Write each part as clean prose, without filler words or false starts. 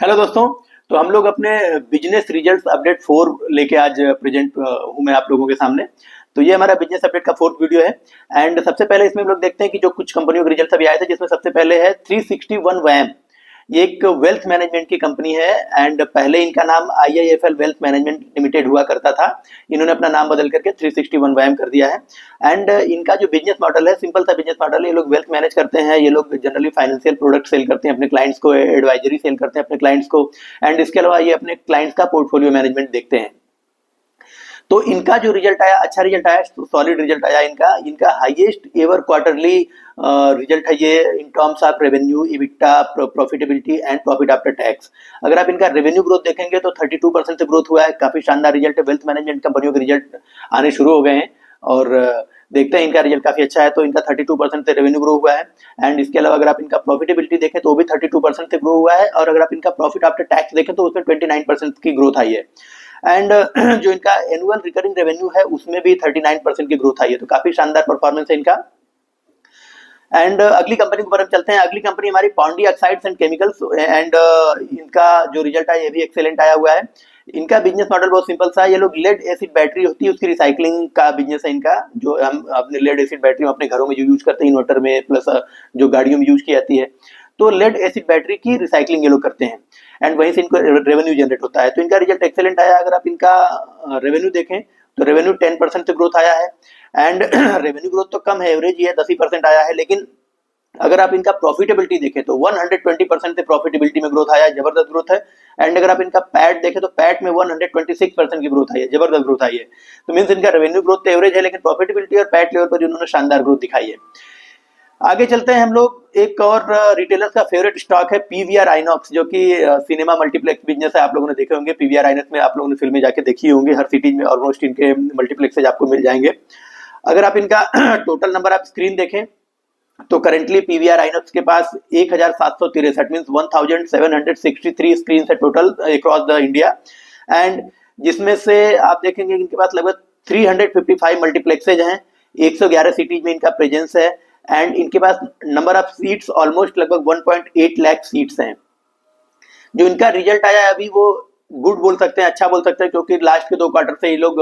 Hello दोस्तों। तो हम लोग अपने बिजनेस रिजल्ट्स अपडेट 4 लेके आज प्रेजेंट हूँ मैं आप लोगों के सामने। तो ये हमारा बिजनेस अपडेट का 4th वीडियो है। एंड सबसे पहले इसमें हम लोग देखते हैं कि जो कुछ कंपनियों के रिजल्ट अभी आए थे, जिसमें सबसे पहले है 361 वैम। ये एक वेल्थ मैनेजमेंट की कंपनी है एंड पहले इनका नाम IIFL वेल्थ मैनेजमेंट लिमिटेड हुआ करता था। इन्होंने अपना नाम बदल करके 361 वैम कर दिया है। एंड इनका जो बिजनेस मॉडल है, सिंपल सा बिजनेस मॉडल है। ये लोग वेल्थ मैनेज करते हैं, ये लोग जनरली फाइनेंशियल प्रोडक्ट सेल करते हैं अपने क्लाइंट्स को, एडवाइजरी सेल करते हैं अपने क्लाइंट्स को। एंड इसके अलावा ये अपने क्लाइंट्स का पोर्टफोलियो मैनेजमेंट देखते हैं। तो इनका जो रिजल्ट आया, अच्छा रिजल्ट आया, सॉलिड रिजल्ट आया। इनका इनका हाईएस्ट एवर क्वार्टरली रिजल्ट है ये in terms of revenue, EBITDA, profitability and profit after tax. अगर आप इनका रेवेन्यू ग्रोथ देखेंगे तो 32% से ग्रोथ हुआ है। काफी शानदार रिजल्ट है। वेल्थ मैनेजमेंट कंपनियों के रिजल्ट आने शुरू हो गए हैं और देखते हैं इनका रिजल्ट काफी अच्छा है। तो इनका 32% से रेवेन्यू ग्रो हुआ है। एंड इसके अलावा अगर आप इनका प्रॉफिटेबिलिटी देखें तो वो भी 32% से ग्रो हुआ है। और अगर आप इनका प्रॉफिट आफ्टर टैक्स देखें तो उसमें 29% की ग्रोथ आई है। एंड जो इनका एनुअल रिकरिंग रेवेन्यू है उसमें भी 39% की ग्रोथ आई है। तो काफी शानदार परफॉर्मेंस है इनका। एंड अगली कंपनी के ऊपर हम चलते हैं। अगली कंपनी हमारी Pondy oxides and chemicals. And इनका जो रिजल्ट है ये भी एक्सेलेंट आया हुआ है। इनका बिजनेस मॉडल बहुत सिंपल सा है। ये लोग लेड एसिड बैटरी होती है उसकी रिसाइकलिंग का बिजनेस है इनका। जो हम अपने लेड एसिड बैटरी अपने घरों में जो यूज करते हैं, इन्वर्टर में प्लस जो गाड़ियों में यूज की जाती है, तो लेड एसिड बैटरी की रिसाइकलिंग ये लोग करते हैं। एंड वहीं से इनको रेवेन्यू जनरेट होता है। तो इनका रिजल्ट एक्सेलेंट आया। अगर आप इनका रेवेन्यू देखें तो रेवेन्यू 10% से ग्रोथ आया है। एंड रेवेन्यू ग्रोथ तो कम है, एवरेज ही है, 10% आया है। लेकिन अगर आप इनका प्रॉफिटेबिलिटी देखें तो 120% से प्रॉफिटेबिलिटी में ग्रोथ आया है, जबरदस्त ग्रोथ है। एंड अगर आप इनका पैट देखें तो पैट में 126% की ग्रोथ आई है, जबरदस्त ग्रोथ आई है। तो मीन्स इनका रेवेन्यू ग्रोथ तो एवरेज है, लेकिन प्रॉफिटेबिलिटी और पैट लेवल पर इन्होंने शानदार ग्रोथ दिखाई है। आगे चलते हैं हम लोग। एक और रिटेलर्स का फेवरेट स्टॉक है PVR आइनॉक्स, जो कि सिनेमा मल्टीप्लेक्स बिजनेस है। आप लोगों ने देखे होंगे PVR आइनॉक्स में, आप लोगों ने फिल्में जाके देखी होंगी। हर सिटी में ऑलमोस्ट इनके मल्टीप्लेक्सेज आपको मिल जाएंगे। अगर आप इनका टोटल नंबर आप स्क्रीन देखें तो करेंटली PVR आइनॉक्स के पास 1763 मीन्स 1763 स्क्रीन है total across the India. And जिसमें से आप देखेंगे इनके पास लगभग 355 मल्टीप्लेक्सेज हैं। 111 सिटीज में इनका प्रेजेंस है। एंड इनके पास नंबर ऑफ सीट्स ऑलमोस्ट लगभग 1.8 लाख सीट्स हैं। जो इनका रिजल्ट आया है अभी वो गुड बोल सकते हैं, अच्छा बोल सकते हैं, क्योंकि लास्ट के 2 क्वार्टर से ये लोग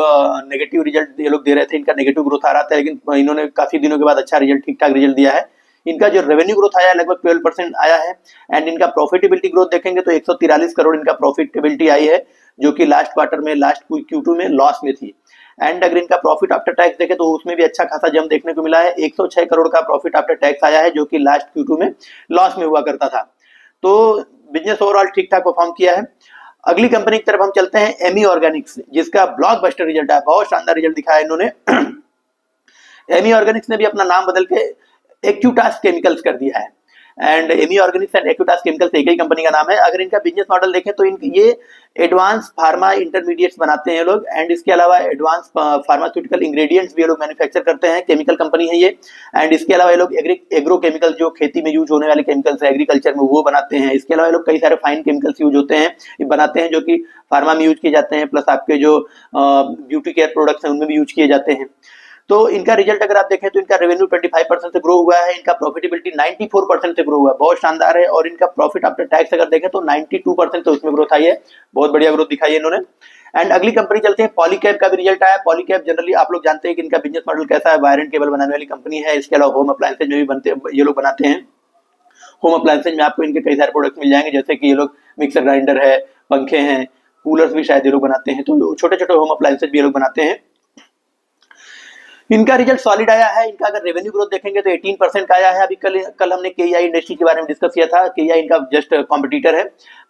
नेगेटिव रिजल्ट ये लोग दे रहे थे। इनका नेगेटिव ग्रोथ आ रहा था, लेकिन इन्होंने काफी दिनों के बाद अच्छा रिजल्ट, ठीक ठाक रिजल्ट दिया है। इनका जो रेवेन्यू ग्रोथ आया है लगभग 12% आया है। एंड इनका प्रॉफिटेबिलिटी ग्रोथ देखेंगे तो 143 करोड़ इनका प्रॉफिटेबिलिटी आई है, जो कि लास्ट क्वार्टर में, लास्ट Q2 में लॉस में थी। एंड अगर इनका प्रॉफिट आफ्टर टैक्स देखें तो उसमें भी अच्छा खासा जंप देखने को मिला है। 106 करोड़ का प्रॉफिट आफ्टर टैक्स आया है, जो कि लास्ट Q2 में लॉस में हुआ करता था। तो बिजनेस ओवरऑल ठीक ठाक परफॉर्म किया है। अगली कंपनी की तरफ हम चलते हैं, एमी ऑर्गेनिक्स, जिसका ब्लॉकबस्टर रिजल्ट है, बहुत शानदार रिजल्ट दिखाया इन्होंने। एमी ऑर्गेनिक्स ने भी अपना नाम बदल के एक्यूटास केमिकल्स कर दिया है। एंड एमी ऑर्गेनिक्स एंड एक्यूटास केमिकल्स एक ही कंपनी का नाम है। अगर इनका बिजनेस मॉडल देखें तो ये एडवांस फार्मा इंटरमीडिएट्स बनाते हैं लोग। एंड इसके अलावा एडवांस फार्मास्यूटिकल इंग्रेडिएंट्स भी ये लोग मैन्युफैक्चर करते हैं। केमिकल कंपनी है ये। एंड इसके अलावा ये लोग एग्रो केमिकल, जो खेती में यूज होने वाले केमिकल्स है एग्रीकल्चर में, वो बनाते हैं। इसके अलावा ये लोग कई सारे फाइन केमिकल्स यूज होते हैं, बनाते हैं, जो कि फार्मा में यूज किए जाते हैं, प्लस आपके जो ब्यूटी केयर प्रोडक्ट्स हैं उनमें भी यूज किए जाते हैं। तो इनका रिजल्ट अगर आप देखें तो इनका रेवेन्यू 25% से ग्रो हुआ है। इनका प्रॉफिटेबिलिटी 94% से ग्रो हुआ है, बहुत शानदार है। और इनका प्रॉफिट आफ्टर टैक्स अगर देखें तो 92% तो उसमें ग्रोथ आई है, बहुत बढ़िया ग्रोथ दिखाई है इन्होंने। एंड अगली कंपनी चलते हैं, पॉलीकैब का भी रिजल्ट आया। पॉलीकैब जनरली आप लोग जानते हैं कि इनका बिजनेस मॉडल कैसा है, वायर एंड केबल बनाने वाली कंपनी है। इसके अलावा होम अप्लायंसेज में भी बनते, ये लोग बनाते हैं। होम अप्लायंसेज में आपको इनके कई सारे प्रोडक्ट मिल जाएंगे, जैसे कि ये लोग मिक्सर ग्राइंडर है, पंखे हैं, कूलर्स भी शायद ये लोग बनाते हैं। तो छोटे छोटे होम अप्लायंसेज भी ये लोग बनाते हैं। इनका रिजल्ट सॉलिड आया है। इनका अगर रेवेन्यू ग्रोथ देखेंगे तो 18% का आया है। अभी कल हमने KEI इंडस्ट्री के बारे में डिस्कस किया था। KEI इनका जस्ट कॉम्पिटिटर है।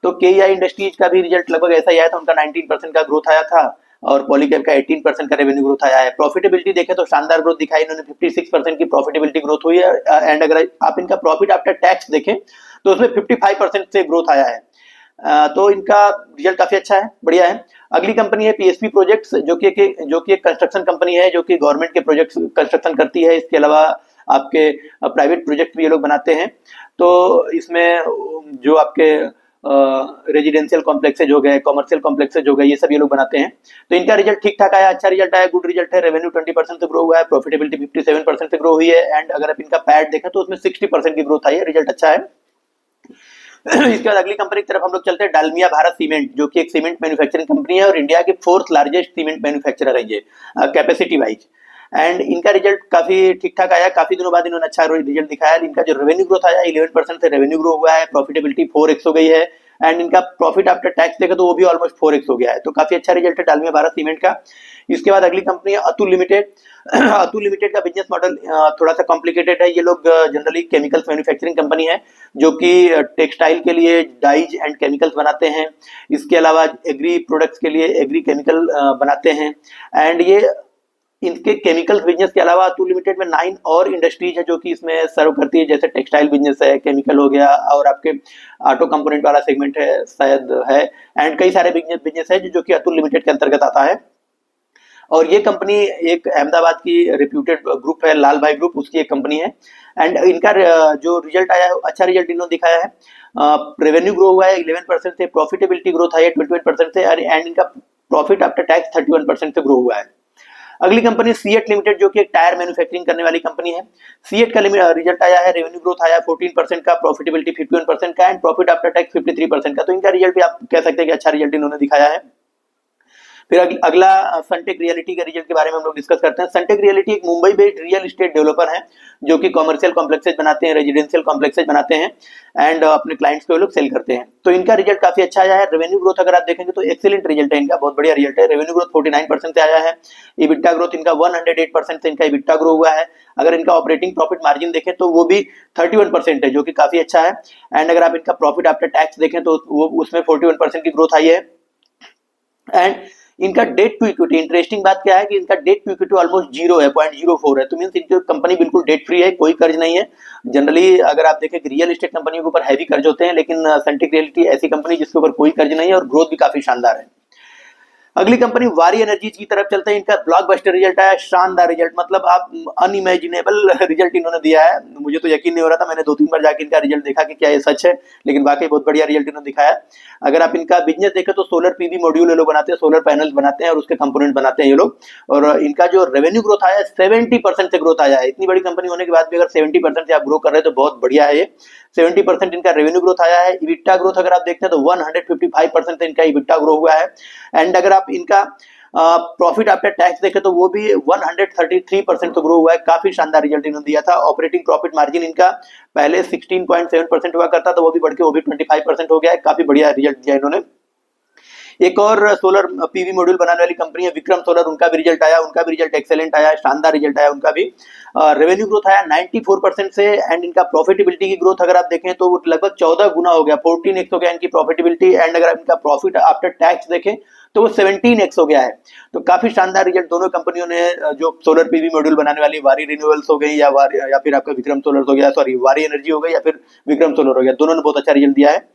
तो KEI इंडस्ट्रीज का भी रिजल्ट लगभग ऐसा ही आया था। उनका 19% का ग्रोथ आया था और पॉलीकैब का 18% का रेवेन्यू ग्रोथ आया है। प्रॉफिटेबिलिटी देखें तो शानदार ग्रोथ दिखाई इन्होंने, 56% की प्रॉफिटेबिलिटी ग्रोथ हुई है। एंड अगर आप इनका प्रॉफिट आफ्टर टैक्स देखें तो उसमें 55% से ग्रोथ आया है। तो इनका रिजल्ट काफी अच्छा है, बढ़िया है। अगली कंपनी है PSP प्रोजेक्ट्स, जो कि एक कंस्ट्रक्शन कंपनी है, जो कि गवर्नमेंट के प्रोजेक्ट्स कंस्ट्रक्शन करती है। इसके अलावा आपके प्राइवेट प्रोजेक्ट भी ये लोग बनाते हैं। तो इसमें जो आपके रेजिडेंशियल कॉम्प्लेक्सेज हो गए, कॉमर्शियल कॉम्प्लेक्सेज हो गए, ये सब ये लोग बनाते हैं। तो इनका रिजल्ट ठीक ठाक आया, अच्छा रिजल्ट आया, गुड रिजल्ट है। रेवेन्यू 20% से ग्रो हुआ है, प्रॉफिटेबिलिटी 57% से ग्रो हुई है। एंड अगर आप इनका पैट देखें तो उसमें 60% की ग्रोथ आई है, रिजल्ट अच्छा है। इसके बाद अगली कंपनी की तरफ हम लोग चलते हैं, डालमिया भारत सीमेंट, जो कि एक सीमेंट मैन्युफैक्चरिंग कंपनी है और इंडिया की 4th लार्जेस्ट सीमेंट मैन्युफैक्चरर है ये कैपेसिटी वाइज। एंड इनका रिजल्ट काफी ठीक ठाक आया, काफी दिनों बाद इन्होंने अच्छा रिजल्ट दिखाया। इनका जो रेवेन्यू ग्रोथ आया 11% से रेवेन्यू ग्रो हुआ है, प्रॉफिटेबिलिटी 4x हो गई है, एंड इनका प्रॉफिट आफ्टर टैक्स देखें तो वो भी ऑलमोस्ट 4x हो गया है। तो काफी अच्छा रिजल्ट है डालमिया भारत सीमेंट का। इसके बाद अगली कंपनी है अतुल लिमिटेड। अतुल लिमिटेड का बिजनेस मॉडल थोड़ा सा कॉम्प्लिकेटेड है। ये लोग जनरली केमिकल्स मैन्युफैक्चरिंग कंपनी है, जो कि टेक्सटाइल के लिए डाइज एंड केमिकल्स बनाते हैं। इसके अलावा एग्री प्रोडक्ट्स के लिए एग्री केमिकल बनाते हैं। एंड ये इनके केमिकल्स बिजनेस के अलावा अतुल लिमिटेड में 9 और इंडस्ट्रीज है जो कि इसमें सर्व करती है, जैसे टेक्सटाइल बिजनेस है, केमिकल हो गया, और आपके ऑटो कंपोनेंट वाला सेगमेंट है शायद है, एंड कई सारे बिजनेस है जो कि अतुल लिमिटेड के अंतर्गत आता है। और ये कंपनी एक अहमदाबाद की रिप्यूटेड ग्रुप है, लाल भाई ग्रुप, उसकी एक कंपनी है। एंड इनका जो रिजल्ट आया है, अच्छा रिजल्ट इन्होंने दिखाया है। रेवेन्यू ग्रो हुआ है 11% से, प्रॉफिटेबिलिटी ग्रोथ आई है 21% से, एंड इनका प्रॉफिट आफ्टर टैक्स 31% से ग्रो हुआ है। अगली कंपनी सीएट लिमिटेड, जो कि एक टायर मैन्युफैक्चरिंग करने वाली कंपनी है। सीएट का रिजल्ट आया है, रेवेन्यू ग्रोथ आया 14% का, प्रॉफिटेबिलिटी 51% का, एंड प्रॉफिट आफ्टर टैक्स 53% का। तो इनका रिजल्ट भी आप कह सकते हैं कि अच्छा रिजल्ट इन्होंने दिखाया है। फिर अगला सनटेक रियलिटी के रिजल्ट के बारे में हम लोग डिस्कस करते हैं। सनटेक रियलिटी एक Mumbai based real estate developer है, जो कि कॉमर्शियल कॉम्प्लेक्सेज बनाते हैं, रेजिडेंशियल कॉम्प्लेक्सेज बनाते हैं, एंड अपने क्लाइंट्स को लोग सेल करते हैं। तो इनका रिजल्ट काफी अच्छा आया है। रेवेन्यू ग्रोथ अगर आप देखेंगे तो एक्सीलेंट रिजल्ट है इनका, बहुत बढ़िया रिजल्ट है। रेवेन्यू ग्रोथ 49% से आया है। इबिटा ग्रोथ इनका 108% से इनका इबिटा ग्रो हुआ है। अगर इनका ऑपरेटिंग प्रॉफिट मार्जिन देखें तो वो भी 31% है, जो कि काफी अच्छा है। एंड अगर आप इनका प्रॉफिट आफ्टर टैक्स देखें तो वो उसमें 41% की ग्रोथ आई है। एंड इनका डेट टू इक्विटी, इंटरेस्टिंग बात क्या है कि इनका डेट टू इक्विटी ऑलमोस्ट 0 है, 0.04 है। तो मींस इनकी कंपनी बिल्कुल डेट फ्री है, कोई कर्ज नहीं है। जनरली अगर आप देखें कि रियल एस्टेट कंपनियों के ऊपर हैवी कर्ज होते हैं, लेकिन सनटेक रियलिटी ऐसी कंपनी जिसके ऊपर कोई कर्ज नहीं है और ग्रोथ भी काफी शानदार है। अगली कंपनी वारी एनर्जी की तरफ चलते हैं। इनका ब्लॉकबस्टर रिजल्ट आया, शानदार रिजल्ट, मतलब आप अनइमेजिनेबल रिजल्ट इन्होंने दिया है। मुझे तो यकीन नहीं हो रहा था, मैंने 2-3 बार जाके इनका रिजल्ट देखा कि क्या ये सच है, लेकिन वाकई बहुत बढ़िया रिजल्ट इन्होंने दिखाया। अगर आप इनका बिजनेस देखें तो सोलर पीवी मॉड्यूल ये लोग बनाते हैं, सोलर पैनल बनाते हैं और उसके कंपोनेंट बनाते हैं ये लोग। और इनका जो रेवेन्यू ग्रोथ आया 70% से ग्रोथ आया है। इतनी बड़ी कंपनी होने के बाद भी अगर 70% से आप ग्रो कर रहे हैं तो बहुत बढ़िया है ये। 70% इनका रेवेन्यू ग्रोथ आया है। इबिटा ग्रोथ अगर आप देखते हैं तो 155% से इनका इबिटा ग्रो हुआ है। एंड अगर आप इनका प्रॉफिट आफ्टर टैक्स देखें तो वो भी 133% तो ग्रो हुआ है। काफी शानदार रिजल्ट इन्होंने दिया था। ऑपरेटिंग प्रॉफिट मार्जिन इनका पहले 16.7% हुआ करता था, वो भी बढ़ के वो भी 25% हो गया है। काफी बढ़िया रिजल्ट दिया इन्होंने। एक और सोलर पीवी मॉड्यूल बनाने वाली कंपनी है विक्रम सोलर, उनका भी रिजल्ट आया, उनका भी रिजल्ट एक्सेलेंट आया, शानदार रिजल्ट आया उनका भी। रेवेन्यू ग्रोथ आया 94% से, एंड इनका प्रॉफिटेबिलिटी की ग्रोथ अगर आप देखें तो लगभग 14 गुना हो गया, 14x हो गया इनकी प्रॉफिटेबिलिटी। एंड अगर इनका प्रॉफिट आफ्टर टैक्स देखें तो वो 17x हो गया है। तो काफी शानदार रिजल्ट दोनों कंपनियों ने, जो सोलर पीवी मॉड्यूल बनाने वाली वारी रिन्यूएबल्स हो गई या फिर आपका विक्रम सोलर हो गया, सॉरी वारी एनर्जी हो गई या फिर विक्रम सोलर हो गया, दोनों ने बहुत अच्छा रिजल्ट दिया है।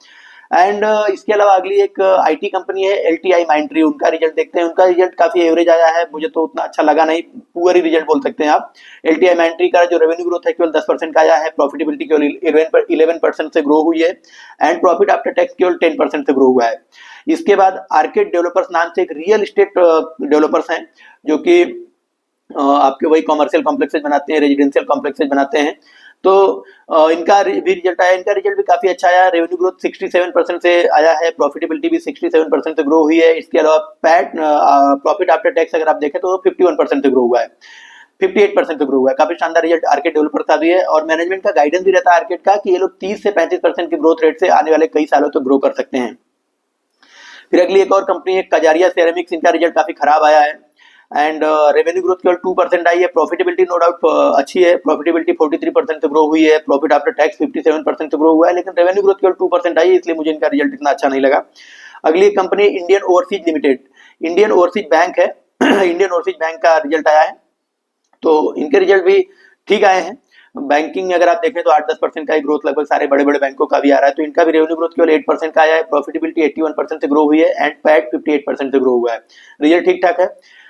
एंड इसके अलावा अगली एक आईटी कंपनी है एलटीआई माइंड्री, उनका रिजल्ट देखते हैं। उनका रिजल्ट काफी एवरेज आया है, मुझे तो उतना अच्छा लगा नहीं, पुअर ही रिजल्ट बोल सकते हैं आप। एलटीआई माइंड्री का जो रेवेन्यू ग्रोथ है केवल 10% का आया है, प्रॉफिटेबिलिटी केवल 11% से ग्रो हुई है, एंड प्रॉफिट आफ्टर टैक्स केवल 10% से ग्रो हुआ है। इसके बाद आर्केड डेवलपर्स नाम से एक रियल एस्टेट डेवलपर्स हैं, जो कि आपके वही कॉमर्शियल कॉम्प्लेक्सेज बनाते हैं, रेजिडेंशियल कॉम्प्लेक्सेज बनाते हैं। तो इनका भी रिजल्ट आया, इनका रिजल्ट भी काफी अच्छा आया। रेवेन्यू ग्रोथ 67% से आया है, प्रॉफिटेबिलिटी भी 67% से ग्रो हुई है। इसके अलावा पैट प्रॉफिट आफ्टर टैक्स अगर आप देखें तो 51% से ग्रो हुआ है, 58% से ग्रो हुआ है। काफी शानदार रिजल्ट आर्केड डेवलपर का भी है। और मैनेजमेंट का गाइडेंस भी रहता है आर्केड का कि ये लोग 30 से 35% की ग्रोथ रेट से आने वाले कई सालों तक ग्रो कर सकते हैं। फिर अगली एक और कंपनी है कजारिया सेरेमिक्स, इनका रिजल्ट काफी खराब आया है। एंड रेवेन्यू ग्रोथ केवल 2% आई है, प्रॉफिटेबिलिटी नो डाउट अच्छी है, प्रॉफिटेबिलिटी 43% से ग्रो हुई है, प्रॉफिट आफ्टर टैक्स 57% से ग्रो हुआ है, लेकिन रेवेन्यू ग्रोथ केवल 2% आई है, इसलिए मुझे इनका रिजल्ट इतना अच्छा नहीं लगा। अगली company Indian overseas limited, Indian overseas bank है इंडियन ओवरसीज बैंक का रिजल्ट आया है, तो इनके रिजल्ट भी ठीक आए हैं। बैंकिंग में अगर आप देखें तो 8-10% का ही ग्रोथ लगभग सारे बड़े बड़े बैंकों का भी आ रहा है। तो इनका भी रेवेन्यू ग्रोथ केवल 8% का आया है, प्रॉफिटेबिलिटी 81% से ग्रो हुई है, एंड पैट 58% से ग्रो हुआ है। रिजल्ट ठीक ठाक है।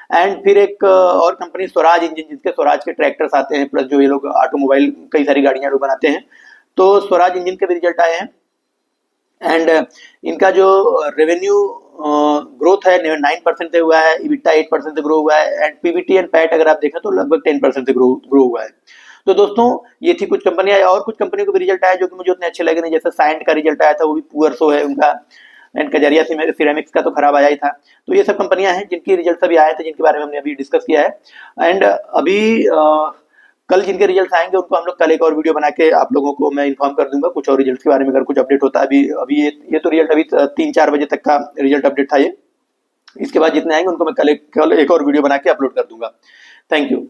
एंड फिर एक और कंपनी स्वराज इंजन, जिसके स्वराज के ट्रैक्टर्स आते हैं, प्लस जो ये लोग ऑटोमोबाइल कई सारी गाड़ियां लोग बनाते हैं, तो स्वराज इंजन के भी रिजल्ट आए हैं। एंड इनका जो रेवेन्यू ग्रोथ है 9% से हुआ है, इबिटा 8% से ग्रो हुआ है, एंड पीबीटी एंड पैट अगर आप देखें तो लगभग 10% से ग्रो हुआ है। तो दोस्तों ये थी कुछ कंपनियां, और कुछ कंपनियों के भी रिजल्ट आए जो कि मुझे उतने अच्छे लगे नहीं, जैसे साइंट का रिजल्ट आया था वो भी पुअर सो है उनका, एंड कजरिया सिरेमिक्स का तो खराब आया ही था। तो ये सब कंपनियां हैं जिनकी रिजल्ट अभी आए थे, जिनके बारे में हमने अभी डिस्कस किया है। एंड अभी कल जिनके रिजल्ट आएंगे उनको हम लोग कल एक और वीडियो बना के आप लोगों को मैं इन्फॉर्म कर दूंगा कुछ और रिजल्ट के बारे में, अगर कुछ अपडेट होता है। अभी अभी ये तो रिजल्ट अभी 3-4 बजे तक का रिजल्ट अपडेट था ये। इसके बाद जितने आएंगे उनको मैं कल एक और वीडियो बना के अपलोड कर दूंगा। Thank you.